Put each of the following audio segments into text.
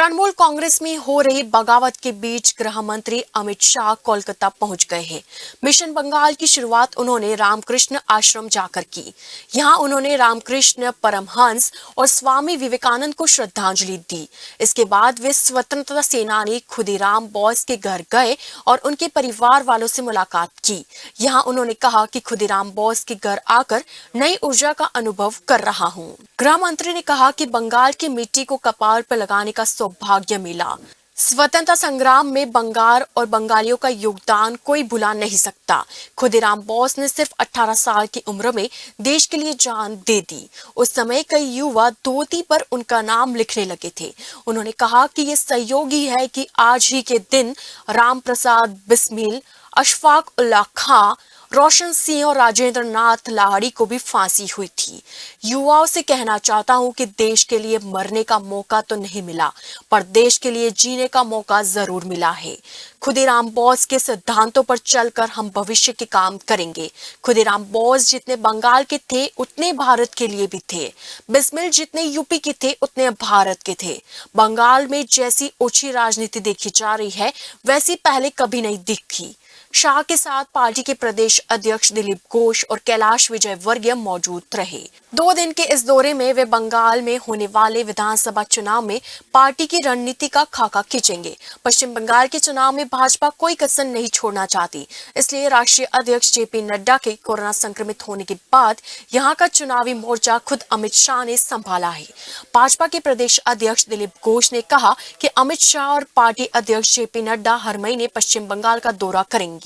तृणमूल कांग्रेस में हो रही बगावत के बीच गृह मंत्री अमित शाह कोलकाता पहुंच गए हैं। मिशन बंगाल की शुरुआत उन्होंने रामकृष्ण आश्रम जाकर की। यहां उन्होंने रामकृष्ण परमहंस और स्वामी विवेकानंद को श्रद्धांजलि दी। इसके बाद वे स्वतंत्रता सेनानी खुदीराम बोस के घर गए और उनके परिवार वालों से मुलाकात की। यहां उन्होंने कहा कि खुदीराम बोस के घर आकर नई ऊर्जा का अनुभव कर रहा हूं। गृह मंत्री ने कहा कि बंगाल की मिट्टी को कपार पर लगाने का सौभाग्य मिला। स्वतंत्रता संग्राम में बंगाल और बंगालियों का योगदान कोई भुला नहीं सकता। खुदीराम बोस ने सिर्फ 18 साल की उम्र में देश के लिए जान दे दी। उस समय कई युवा धोती पर उनका नाम लिखने लगे थे। उन्होंने कहा कि ये सहयोगी है कि आज ही के दिन राम प्रसाद बिस्मिल, अशफाक उल्लाह खां, रोशन सिंह और राजेंद्र नाथ लाहिड़ी को भी फांसी हुई थी। युवाओं से कहना चाहता हूं कि देश के लिए मरने का मौका तो नहीं मिला, पर देश के लिए जीने का मौका जरूर मिला है। खुदीराम बोस के सिद्धांतों पर चलकर हम भविष्य के काम करेंगे। खुदीराम बोस जितने बंगाल के थे उतने भारत के लिए भी थे। बिस्मिल जितने यूपी के थे उतने भारत के थे। बंगाल में जैसी ओछी राजनीति देखी जा रही है वैसी पहले कभी नहीं दिखी। शाह के साथ पार्टी के प्रदेश अध्यक्ष दिलीप घोष और कैलाश विजयवर्गीय मौजूद रहे। 2 दिन के इस दौरे में वे बंगाल में होने वाले विधानसभा चुनाव में पार्टी की रणनीति का खाका खींचेंगे। पश्चिम बंगाल के चुनाव में भाजपा कोई कसर नहीं छोड़ना चाहती, इसलिए राष्ट्रीय अध्यक्ष जेपी नड्डा के कोरोना संक्रमित होने के बाद यहां का चुनावी मोर्चा खुद अमित शाह ने संभाला है। भाजपा के प्रदेश अध्यक्ष दिलीप घोष ने कहा कि अमित शाह और पार्टी अध्यक्ष जेपी नड्डा हर महीने पश्चिम बंगाल का दौरा करेंगे।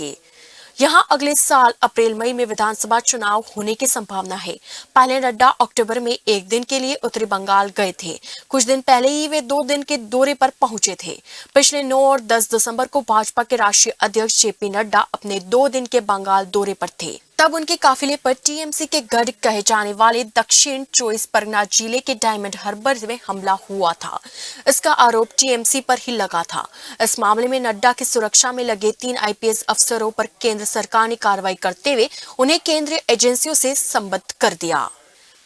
यहां अगले साल अप्रैल मई में विधानसभा चुनाव होने की संभावना है। पहले नड्डा अक्टूबर में 1 दिन के लिए उत्तरी बंगाल गए थे। कुछ दिन पहले ही वे 2 दिन के दौरे पर पहुंचे थे। पिछले 9 और 10 दिसंबर को भाजपा के राष्ट्रीय अध्यक्ष जेपी नड्डा अपने 2 दिन के बंगाल दौरे पर थे। तब उनके काफिले पर टीएमसी के गढ़ कहे जाने वाले दक्षिण 24 परगना जिले के डायमंड हार्बर में हमला हुआ था। इसका आरोप टीएमसी पर ही लगा था। इस मामले में नड्डा की सुरक्षा में लगे 3 आईपीएस अफसरों पर केंद्र सरकार ने कार्रवाई करते हुए उन्हें केंद्रीय एजेंसियों से संबद्ध कर दिया।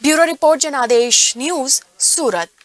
ब्यूरो रिपोर्ट, जनादेश न्यूज, सूरत।